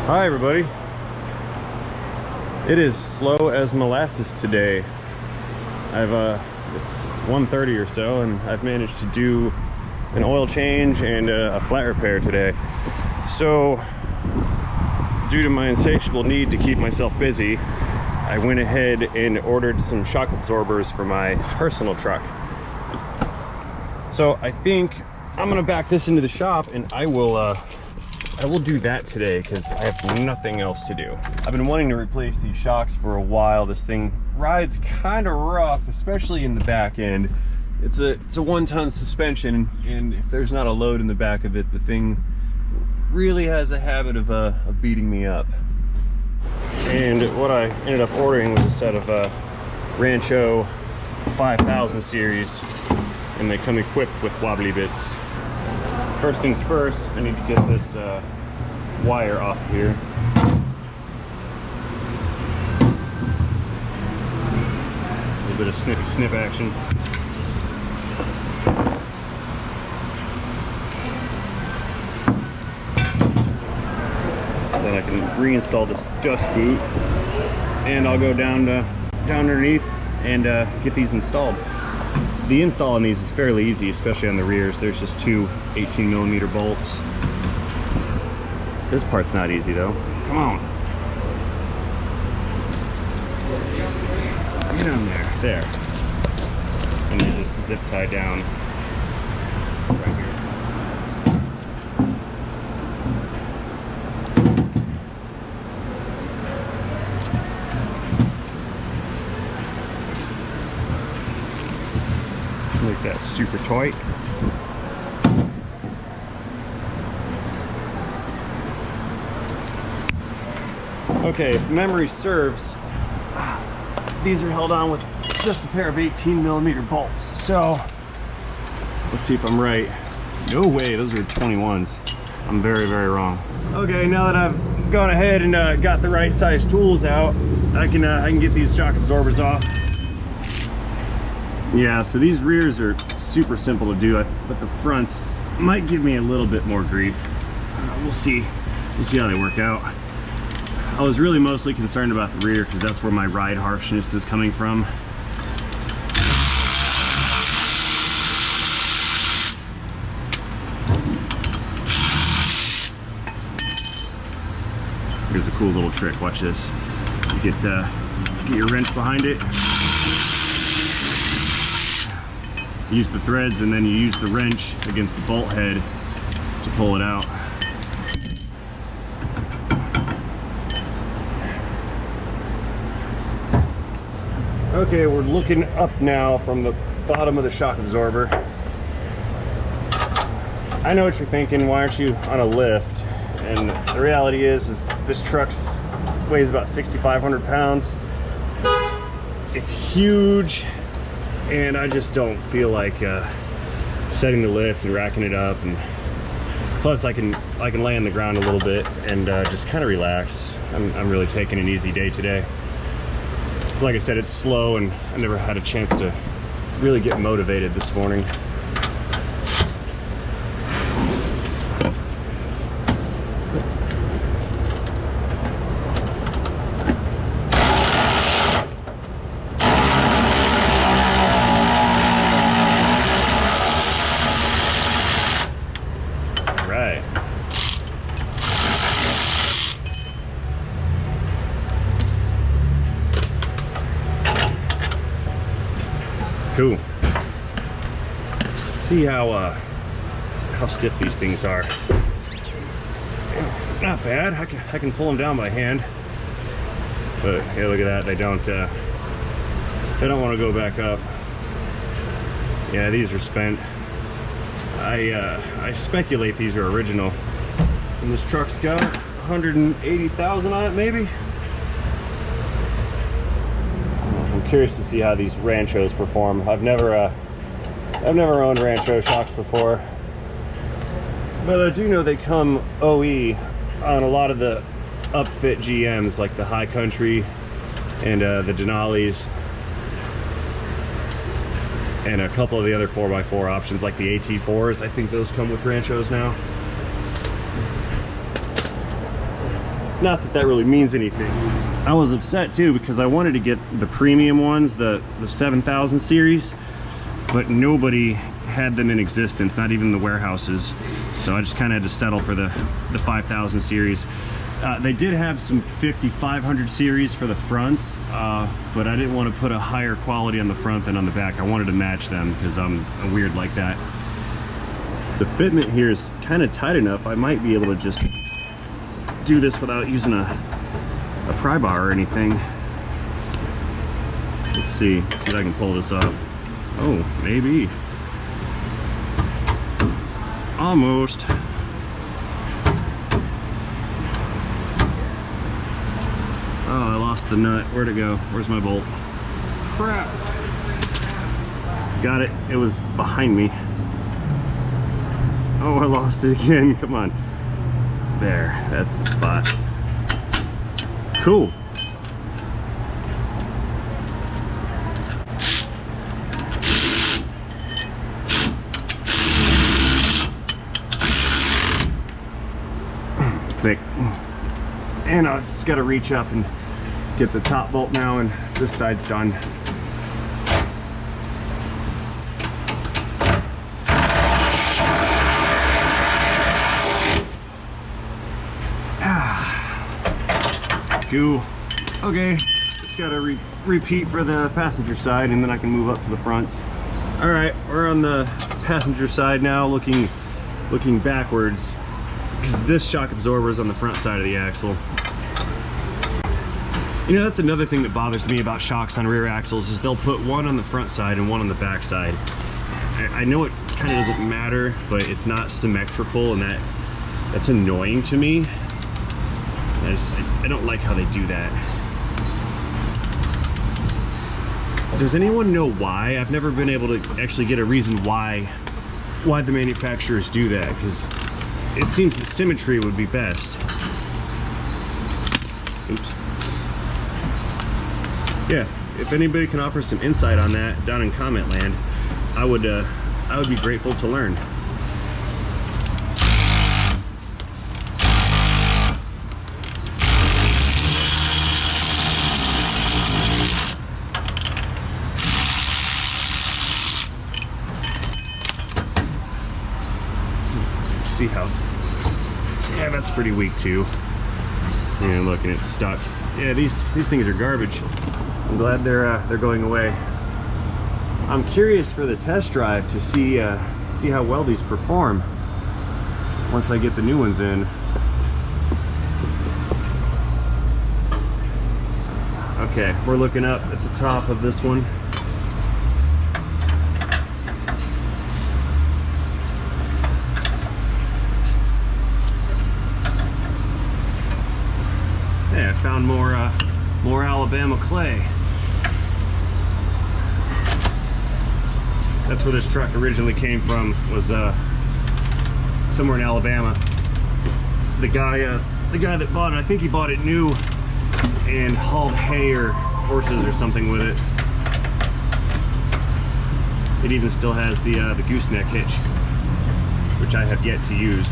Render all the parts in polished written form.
Hi everybody. It is slow as molasses today. It's 1:30 or so, and I've managed to do an oil change and a flat repair today. So, due to my insatiable need to keep myself busy, I went ahead and ordered some shock absorbers for my personal truck. So I think I'm gonna back this into the shop, and I will do that today because I have nothing else to do. I've been wanting to replace these shocks for a while. This thing rides kind of rough, especially in the back end. It's a 1-ton suspension, and if there's not a load in the back of it, the thing really has a habit of beating me up. And what I ended up ordering was a set of Rancho 5000 series, and they come equipped with wobbly bits. First things first, I need to get this wire off here. A little bit of snippy snip action. Then I can reinstall this dust boot, and I'll go down underneath and get these installed. The install on these is fairly easy, especially on the rears. There's just two 18mm bolts. This part's not easy though. Come on. Get on there. There. And then just zip tie down right here. Make that super tight. Okay, if memory serves, these are held on with just a pair of 18mm bolts. So let's see if I'm right. No way, those are 21s. I'm very, very wrong. Okay, now that I've gone ahead and got the right size tools out, I can get these shock absorbers off. Yeah, so these rears are super simple to do, but the fronts might give me a little bit more grief. We'll see. We'll see how they work out. I was really mostly concerned about the rear because that's where my ride harshness is coming from. Here's a cool little trick. Watch this. You get your wrench behind it. Use the threads, and then you use the wrench against the bolt head to pull it out. Okay, we're looking up now from the bottom of the shock absorber. I know what you're thinking, why aren't you on a lift? And the reality is this truck weighs about 6,500 pounds. It's huge, and I just don't feel like setting the lift and racking it up. And plus I can lay on the ground a little bit and just kind of relax. I'm really taking an easy day today. Like I said, it's slow, and I never had a chance to really get motivated this morning. All right. Cool. Let's see how stiff these things are. Not bad. I can pull them down by hand. But yeah, look at that. They don't want to go back up. Yeah, these are spent. I speculate these are original. And this truck's got 180,000 on it, maybe. I'm curious to see how these Ranchos perform. I've never owned Rancho shocks before, but I do know they come OE on a lot of the upfit GMs, like the High Country and the Denali's, and a couple of the other 4x4 options like the AT4s. I think those come with Ranchos now. Not that that really means anything. I was upset too because I wanted to get the premium ones, the 7000 series, but nobody had them in existence, not even the warehouses. So I just kind of had to settle for the 5000 series. They did have some 5500 series for the fronts, but I didn't want to put a higher quality on the front than on the back. I wanted to match them because I'm weird like that. The fitment here is kind of tight enough. I might be able to just do this without using a pry bar or anything. Let's see if I can pull this off. Oh, maybe. Almost. Oh, I lost the nut. Where'd it go? Where's my bolt? Crap. Got it. It was behind me. Oh, I lost it again. Come on. There. That's the spot. Cool. Click. And I just got to reach up and get the top bolt now, and this side's done. Cool. Okay, just gotta repeat for the passenger side, and then I can move up to the front. All right, we're on the passenger side now, looking backwards, because this shock absorber is on the front side of the axle. You know, that's another thing that bothers me about shocks on rear axles, is they'll put one on the front side and one on the back side. I know it kind of doesn't matter, but it's not symmetrical, and that's annoying to me. I don't like how they do that. Does anyone know why? I've never been able to actually get a reason why the manufacturers do that, because it seems the symmetry would be best. Oops. Yeah, if anybody can offer some insight on that down in comment land, I would be grateful to learn. See how, yeah, that's pretty weak too. And look, and it's stuck. Yeah, these things are garbage. I'm glad they're going away. I'm curious for the test drive to see how well these perform once I get the new ones in. Okay, we're looking up at the top of this one. Yeah, I found more Alabama clay. That's where this truck originally came from, was somewhere in Alabama. The guy that bought it, I think he bought it new and hauled hay or horses or something with it. It even still has the gooseneck hitch, which I have yet to use.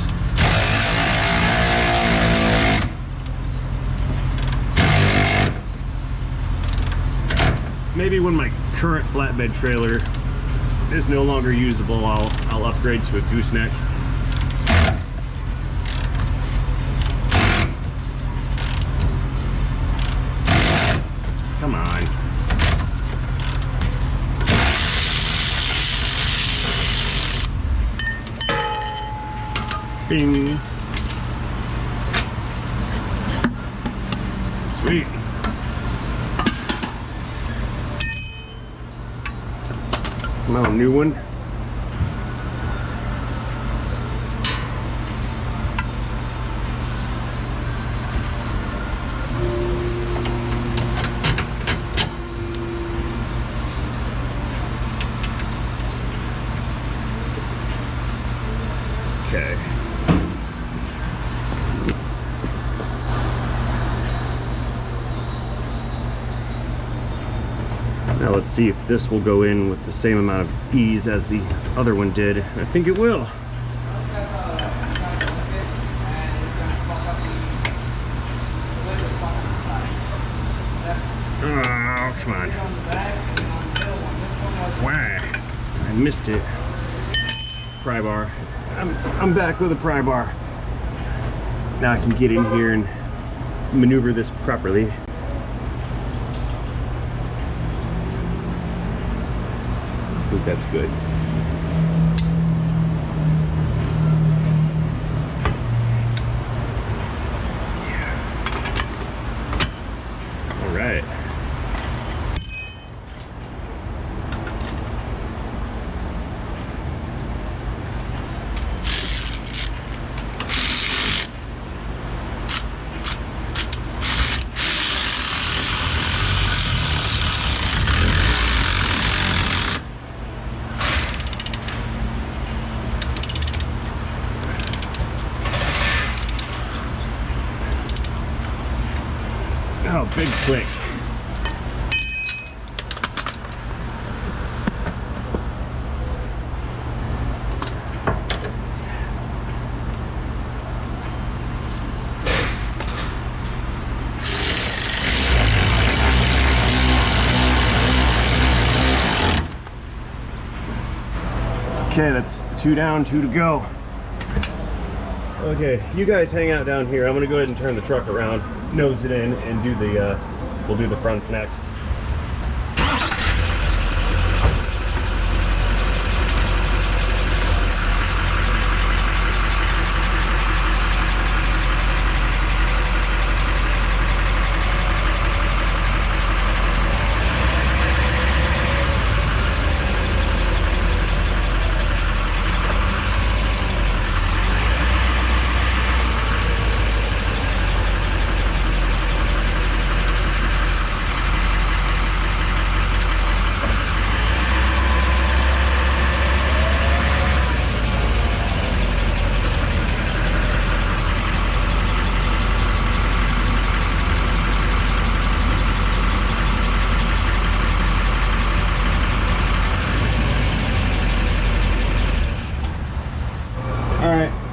Maybe when my current flatbed trailer is no longer usable, I'll upgrade to a gooseneck. Come on. Bing. Sweet. Come on, new one. Okay. Now let's see if this will go in with the same amount of ease as the other one did. I think it will. Oh, come on. Why? I missed it. Pry bar. I'm back with a pry bar. Now I can get in here and maneuver this properly. I think that's good. All right. Oh, big click. Okay, that's 2 down, 2 to go. Okay, you guys hang out down here. I'm gonna go ahead and turn the truck around, nose it in, and do the, we'll do the fronts next.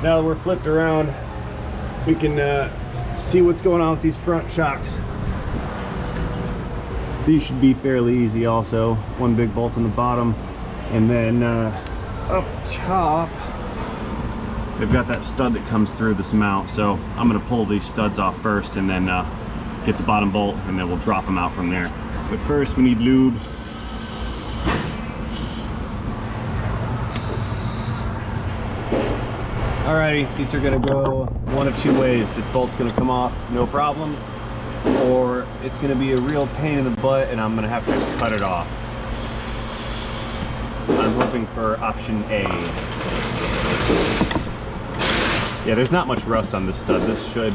Now that we're flipped around, we can see what's going on with these front shocks. These should be fairly easy also. One big bolt in the bottom, and then up top, they've got that stud that comes through this mount. So I'm gonna pull these studs off first and then get the bottom bolt, and then we'll drop them out from there. But first we need lube. Alrighty, these are gonna go one of 2 ways. This bolt's gonna come off, no problem, or it's gonna be a real pain in the butt and I'm gonna have to cut it off. I'm hoping for option A. Yeah, there's not much rust on this stud. This should,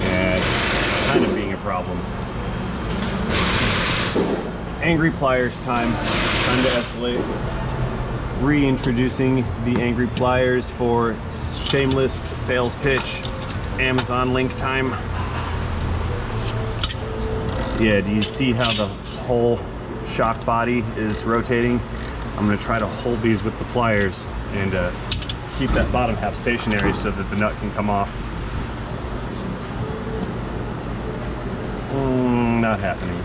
kind of being a problem. Angry pliers time to escalate. Reintroducing the angry pliers for shameless sales pitch. Amazon link time. Yeah, do you see how the whole shock body is rotating? I'm going to try to hold these with the pliers and keep that bottom half stationary so that the nut can come off. Not happening.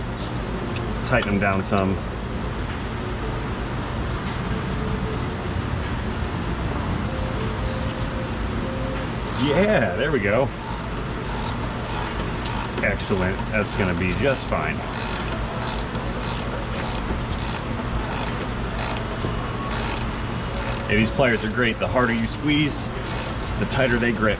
Let's tighten them down some. Yeah, there we go. Excellent. That's going to be just fine. Hey, these pliers are great. The harder you squeeze, the tighter they grip.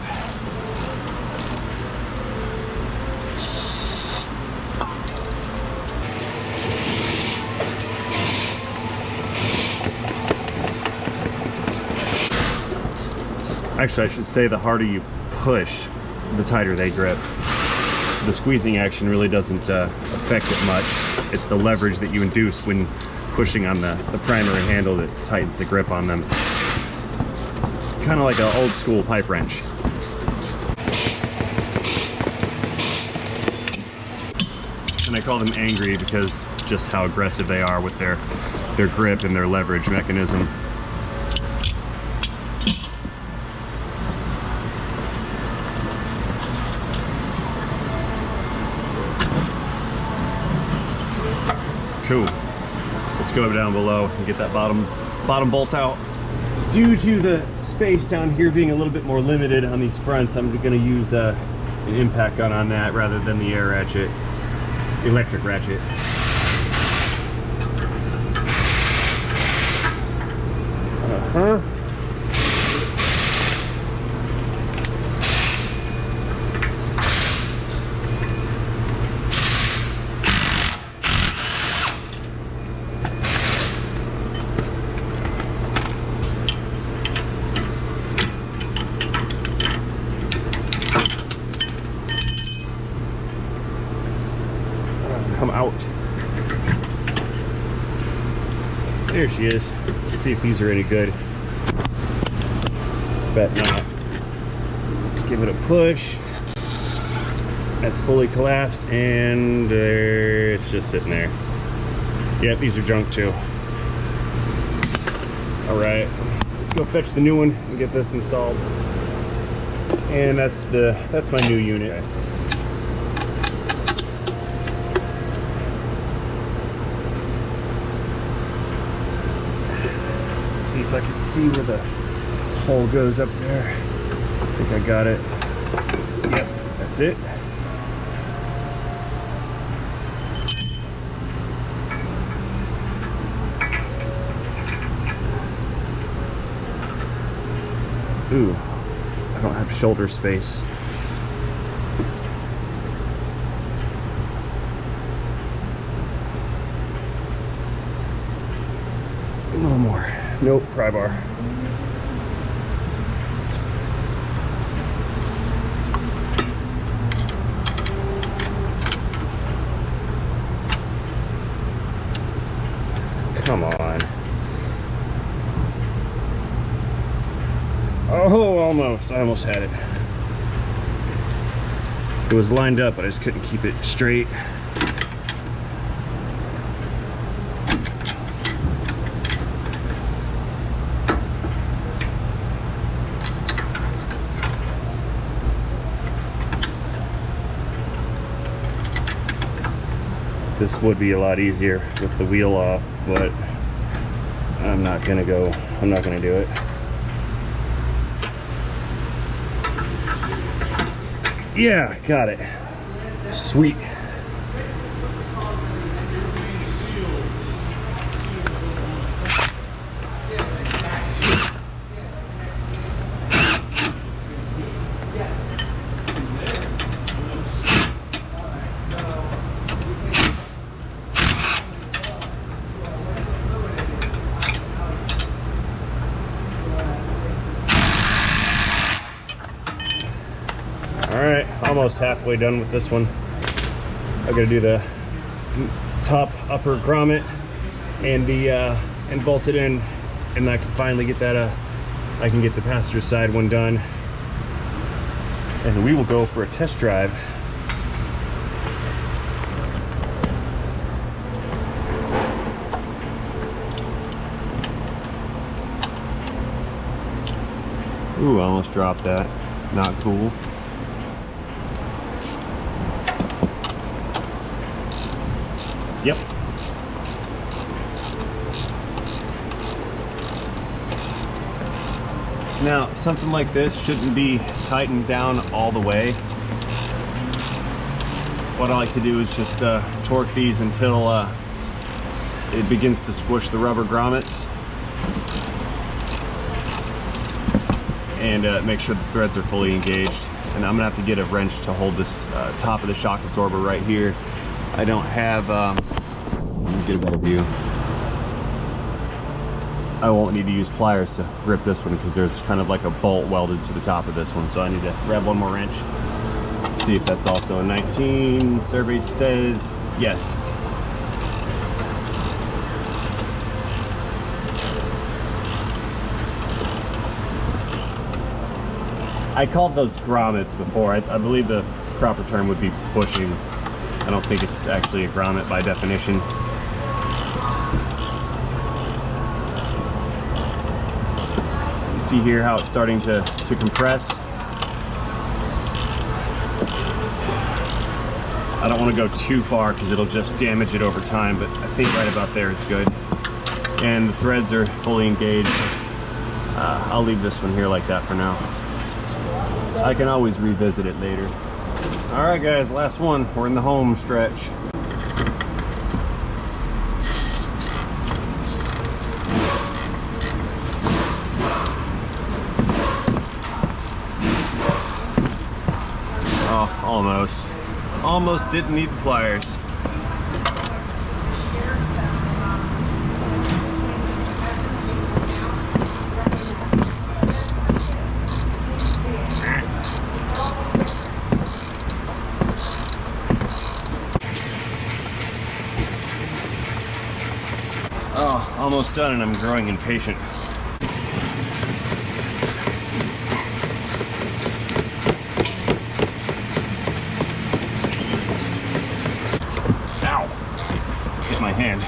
Actually, I should say the harder you push, the tighter they grip. The squeezing action really doesn't affect it much. It's the leverage that you induce when pushing on the primary handle that tightens the grip on them. Kind of like an old school pipe wrench. And I call them angry because just how aggressive they are with their grip and their leverage mechanism. Cool. Let's go down below and get that bottom bolt out. Due to the space down here being a little bit more limited on these fronts, I'm going to use an impact gun on that rather than the air ratchet, electric ratchet. Come out. There she is. Let's see if these are any good. Bet not. Let's give it a push. That's fully collapsed, and it's just sitting there. Yep, these are junk too. All right, let's go fetch the new one and get this installed. And that's my new unit. See if I can see where the hole goes up there. I think I got it. Yep, that's it. Ooh, I don't have shoulder space. A little more. Nope, pry bar. Come on. Oh, almost. I almost had it. It was lined up, but I just couldn't keep it straight. This would be a lot easier with the wheel off, but I'm not gonna do it. Yeah, got it. Sweet. Alright, almost halfway done with this one. I gotta do the top upper grommet and bolt it in, and I can finally get that I can get the passenger side one done, and we will go for a test drive. Ooh, I almost dropped that. Not cool. Yep. Now, something like this shouldn't be tightened down all the way. What I like to do is just torque these until it begins to squish the rubber grommets, and make sure the threads are fully engaged. And I'm gonna have to get a wrench to hold this top of the shock absorber right here. I don't have, let me get a better view. I won't need to use pliers to rip this one because there's kind of like a bolt welded to the top of this one. So I need to grab one more wrench. Let's see if that's also a 19. Survey says yes. I called those grommets before. I believe the proper term would be bushing. I don't think it's actually a grommet by definition. You see here how it's starting to compress. I don't want to go too far because it'll just damage it over time, but I think right about there is good. And the threads are fully engaged. I'll leave this one here like that for now. I can always revisit it later. All right, guys, last one. We're in the home stretch. Oh, almost. Almost didn't need the pliers. Oh, almost done, and I'm growing impatient. Ow! Hit my hand.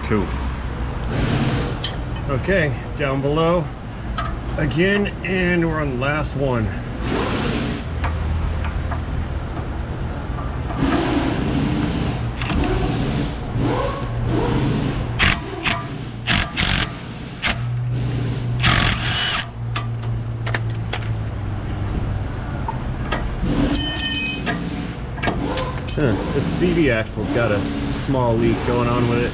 Cool. Okay, down below again, and we're on the last one. This CV axle's got a small leak going on with it.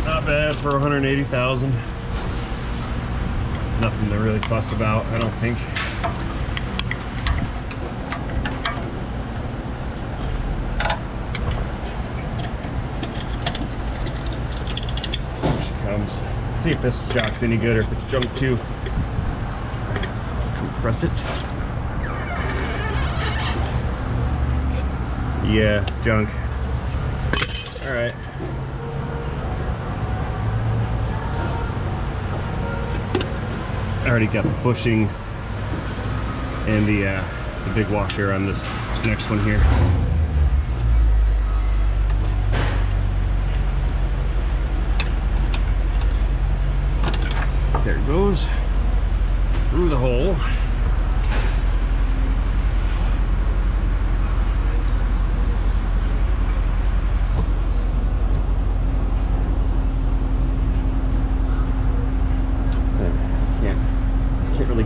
Not bad for 180,000. Nothing to really fuss about, I don't think. Here she comes. Let's see if this shock's any good or if it's junk too. Compress it. Yeah, junk. All right. I already got the bushing and the big washer on this next one here. There it goes through the hole.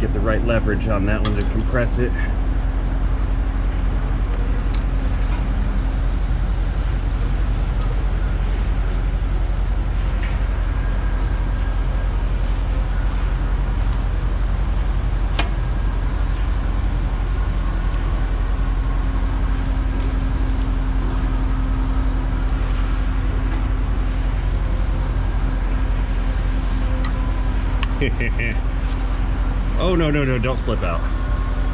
Get the right leverage on that one to compress it. Oh, no, no, no, don't slip out.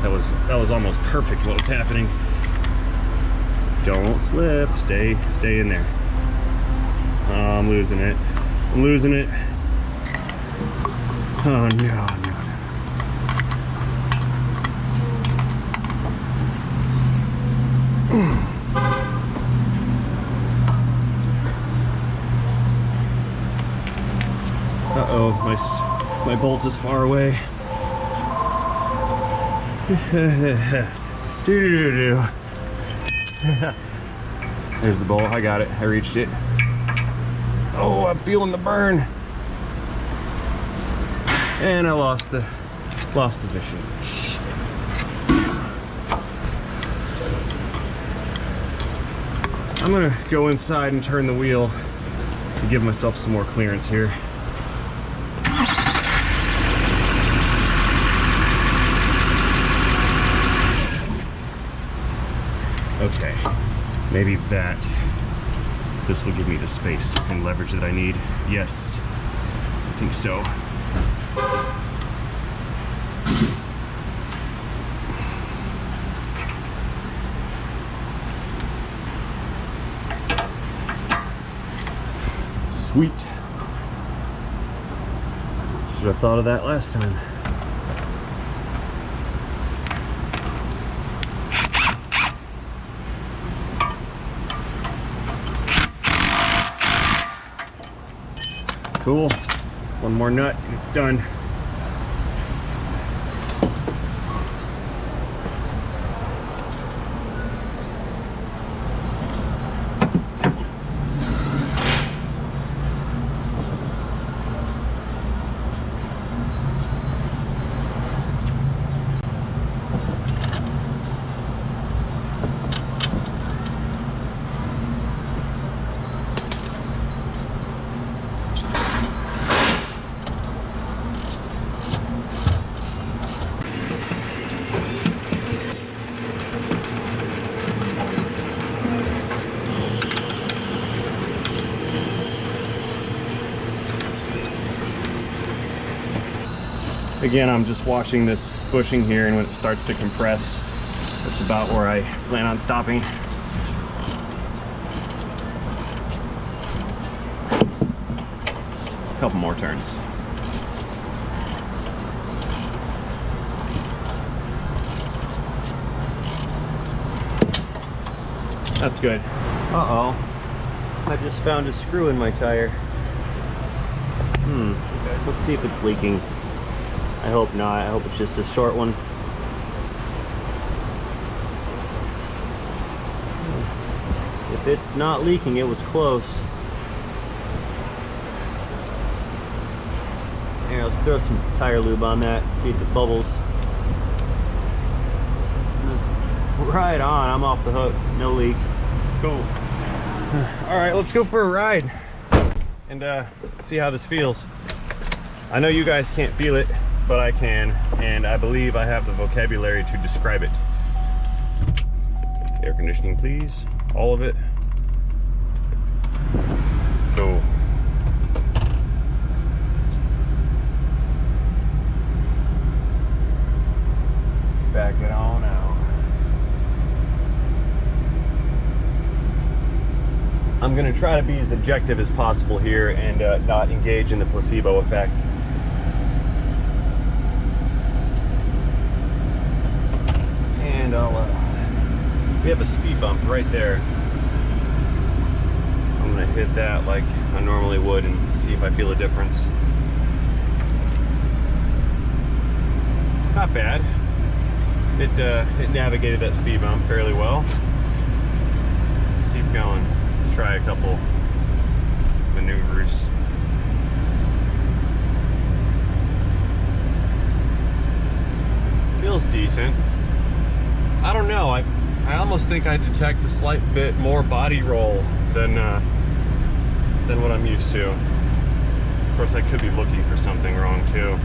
That was almost perfect what was happening. Don't slip, stay in there. Oh, I'm losing it. I'm losing it. Oh, no, no. Uh-oh, my bolt is far away. Do-do-do-do. There's the bolt. I got it. I reached it. Oh, I'm feeling the burn. And I lost position. I'm gonna go inside and turn the wheel to give myself some more clearance here. Okay, maybe this will give me the space and leverage that I need. Yes, I think so. Sweet. Should have thought of that last time. Cool. One more nut and it's done. Again, I'm just washing this bushing here, and when it starts to compress, that's about where I plan on stopping. A couple more turns. That's good. Uh-oh. I just found a screw in my tire. Okay. Let's see if it's leaking. I hope not. I hope it's just a short one. If it's not leaking, it was close. Here, let's throw some tire lube on that, see if it bubbles. Right on, I'm off the hook, no leak. Cool. All right, let's go for a ride and see how this feels. I know you guys can't feel it, but I can, and I believe I have the vocabulary to describe it. Air conditioning, please. All of it. Cool. Back it on out. I'm gonna try to be as objective as possible here and not engage in the placebo effect. And we have a speed bump right there. I'm gonna hit that like I normally would and see if I feel a difference. Not bad. It navigated that speed bump fairly well. Let's keep going. Let's try a couple maneuvers. Feels decent. I don't know. I almost think I detect a slight bit more body roll than what I'm used to. Of course, I could be looking for something wrong too.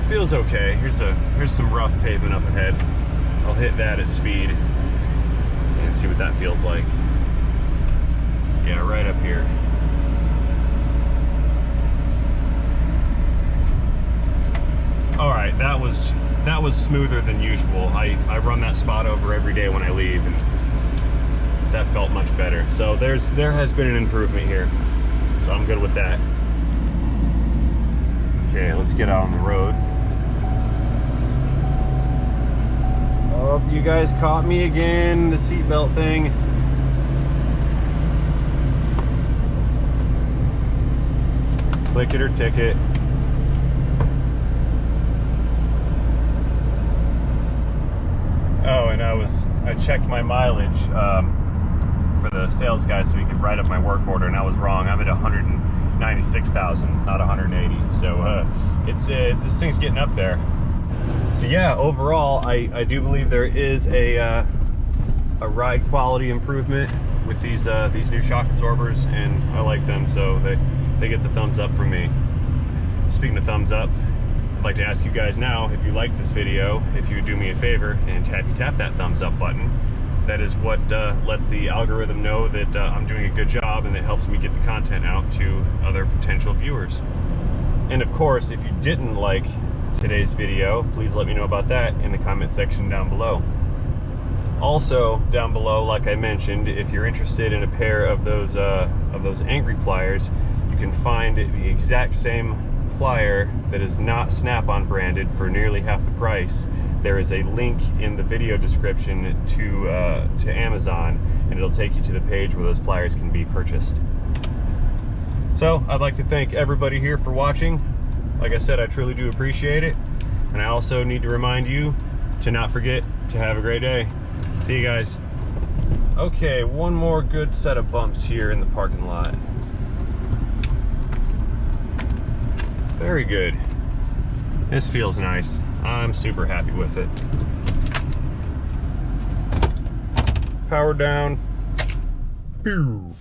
Feels okay. Here's some rough pavement up ahead. I'll hit that at speed and see what that feels like. Yeah, right up here. All right, that was smoother than usual. I run that spot over every day when I leave, and that felt much better. So there has been an improvement here. So I'm good with that. Okay, let's get out on the road. Oh, you guys caught me again, the seatbelt thing. Click it or ticket. Oh, and I checked my mileage for the sales guy so he could write up my work order, and I was wrong. I'm at 196,000, not 180. So this thing's getting up there. So yeah, overall, I do believe there is a ride quality improvement with these new shock absorbers, and I like them, so they get the thumbs up from me. Speaking of thumbs up, I'd like to ask you guys now, if you like this video, if you would do me a favor and tap that thumbs up button. That is what lets the algorithm know that I'm doing a good job, and it helps me get the content out to other potential viewers. And of course, if you didn't like today's video, please let me know about that in the comment section down below. Also down below, like I mentioned, if you're interested in a pair of those Angry pliers, you can find the exact same plier that is not Snap-on branded for nearly half the price. There is a link in the video description to Amazon, and it'll take you to the page where those pliers can be purchased. So I'd like to thank everybody here for watching. Like I said, I truly do appreciate it. And I also need to remind you to not forget to have a great day. See you guys. Okay, one more good set of bumps here in the parking lot. Very good. This feels nice. I'm super happy with it. Power down. Pew.